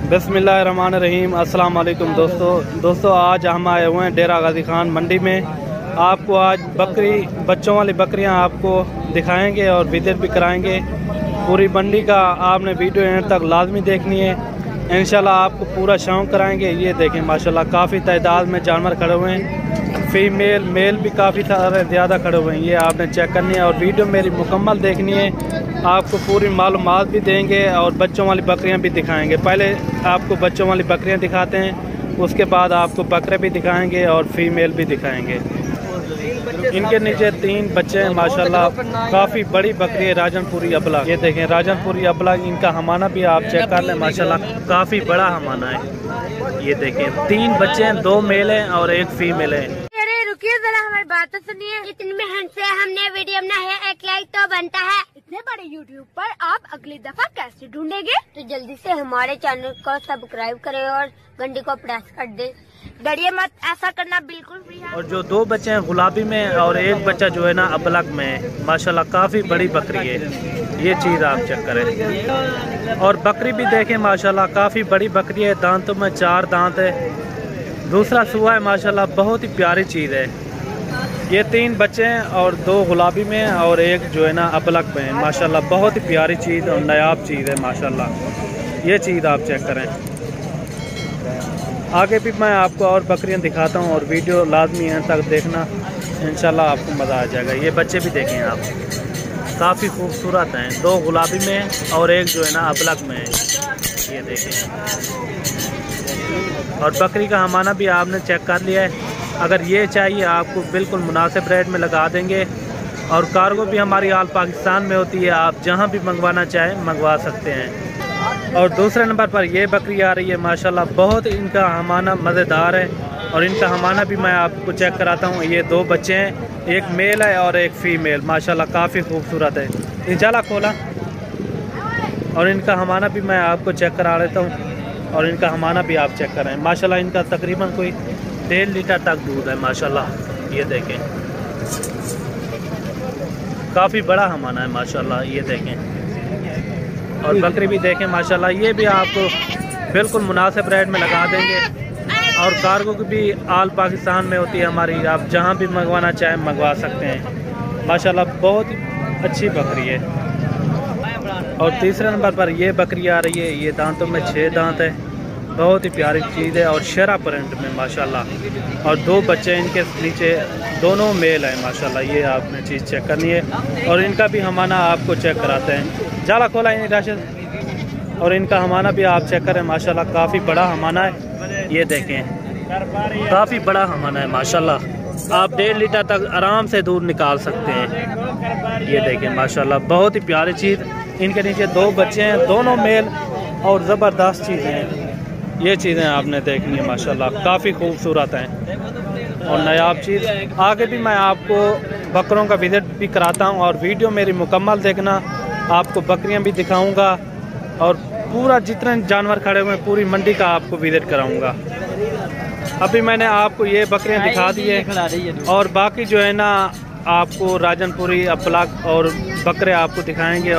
बिस्मिल्लाहिर्रहमानिर्रहीम। अस्सलाम वालेकुम दोस्तों आज हम आए हुए हैं डेरा गाजी खान मंडी में। आपको आज बच्चों वाली बकरियां आपको दिखाएंगे और विजिट भी कराएंगे। पूरी मंडी का आपने वीडियो एंड तक लाजमी देखनी है, इंशाल्लाह आपको पूरा शौक कराएंगे। ये देखें माशाल्लाह काफ़ी तादाद में जानवर खड़े हुए हैं, फीमेल मेल भी काफ़ी सारे ज़्यादा खड़े हुए हैं। ये आपने चेक करनी है और वीडियो मेरी मुकम्मल देखनी है। आपको पूरी मालूमात भी देंगे और बच्चों वाली बकरियां भी दिखाएंगे। पहले आपको बच्चों वाली बकरियां दिखाते हैं, उसके बाद आपको बकरे भी दिखाएंगे और फीमेल भी दिखाएंगे। इनके नीचे 3 बच्चे हैं माशाल्लाह, काफ़ी बड़ी बकरी है राजनपुरी अबला। ये देखें राजनपुरी अबला, इनका हमाना भी आप चेक कर लें माशाल्लाह काफ़ी बड़ा हमाना है। ये देखें 3 बच्चे हैं, 2 मेल हैं और 1 फीमेल है। रुकिए जरा हमारी बात तो सुनिए। इतनी मेहनत से हमने वीडियो बनाया है, 1 लाइक तो बनता है। इतने बड़े यूट्यूब पर आप अगली दफा कैसे ढूंढेंगे? तो जल्दी से हमारे चैनल को सब्सक्राइब करें और घंटी को प्रेस कर दे। डरिए मत, ऐसा करना बिल्कुल फ्री है। और जो 2 बच्चे हैं गुलाबी में और 1 बच्चा जो है ना अबलग में, माशाल्लाह काफ़ी बड़ी बकरी है। ये चीज़ आप चेक करें। और बकरी भी देखें माशाल्लाह काफ़ी बड़ी बकरी है, दांतों में 4 दांत है, दूसरा सुआ है माशाल्लाह, बहुत ही प्यारी चीज़ है। ये 3 बच्चे हैं और 2 गुलाबी में और 1 जो है ना अबलग में है माशाल्लाह, बहुत ही प्यारी चीज़ और नायाब चीज़ है माशाल्लाह। ये चीज़ आप चेक करें। आगे भी मैं आपको और बकरियां दिखाता हूं और वीडियो लाजमी यहाँ तक देखना, इंशाल्लाह आपको मज़ा आ जाएगा। ये बच्चे भी देखें आप, काफ़ी खूबसूरत हैं, 2 गुलाबी में और 1 जो है ना अबलग में है। ये देखें। और बकरी का हमाना भी आपने चेक कर लिया है। अगर ये चाहिए आपको बिल्कुल मुनासिब रेट में लगा देंगे। और कार्गो भी हमारी आल पाकिस्तान में होती है, आप जहाँ भी मंगवाना चाहें मंगवा सकते हैं। और दूसरे नंबर पर ये बकरी आ रही है माशाल्लाह, बहुत इनका हमाना मज़ेदार है। और इनका हमाना भी मैं आपको चेक कराता हूँ। ये 2 बच्चे हैं, 1 मेल है और 1 फीमेल, माशाल्लाह काफ़ी खूबसूरत है। इंशाल्लाह खोला। और इनका हमाना भी मैं आपको चेक करा लेता हूँ और इनका हमाना भी आप चेक करें माशाल्लाह। इनका तकरीबन कोई 1.5 लीटर तक दूध है माशाल्लाह। ये देखें काफ़ी बड़ा हमाना है माशाल्लाह। ये देखें। और बकरी भी देखें माशाल्लाह, ये भी आपको बिल्कुल मुनासिब रेट में लगा देंगे। और कार्गो की भी आल पाकिस्तान में होती है हमारी, आप जहां भी मंगवाना चाहें मंगवा सकते हैं माशाल्लाह। बहुत अच्छी बकरी है। और तीसरे नंबर पर ये बकरी आ रही है, ये दांतों में 6 दांत है, बहुत ही प्यारी चीज़ है और शेरा प्रिंट में माशाल्लाह। और 2 बच्चे इनके नीचे, दोनों मेल है माशाल्लाह। ये आपने चीज़ चेक करनी है। और इनका भी हमाना आपको चेक कराते हैं। जाला खोला इन राशिद। और इनका हमाना भी आप चेक करें माशाल्लाह, काफ़ी बड़ा हमाना है। ये देखें काफ़ी बड़ा हमाना है माशाल्लाह, आप 1.5 लीटर तक आराम से दूध निकाल सकते हैं। ये देखें माशाल्लाह, बहुत ही प्यारी चीज़। इनके नीचे 2 बच्चे हैं, दोनों मेल और ज़बरदस्त चीज़ें हैं। ये चीज़ें आपने देखनी है माशाल्लाह, काफ़ी खूबसूरत हैं और नायाब चीज़। आगे भी मैं आपको बकरों का विजिट भी कराता हूँ और वीडियो मेरी मुकम्मल देखना, आपको बकरियाँ भी दिखाऊंगा और पूरा जितने जानवर खड़े हुए हैं पूरी मंडी का आपको विजिट कराऊंगा। अभी मैंने आपको ये बकरियाँ दिखा दी है और बाकी जो है ना आपको राजनपुरी अबलग और बकरे आपको दिखाएंगे। और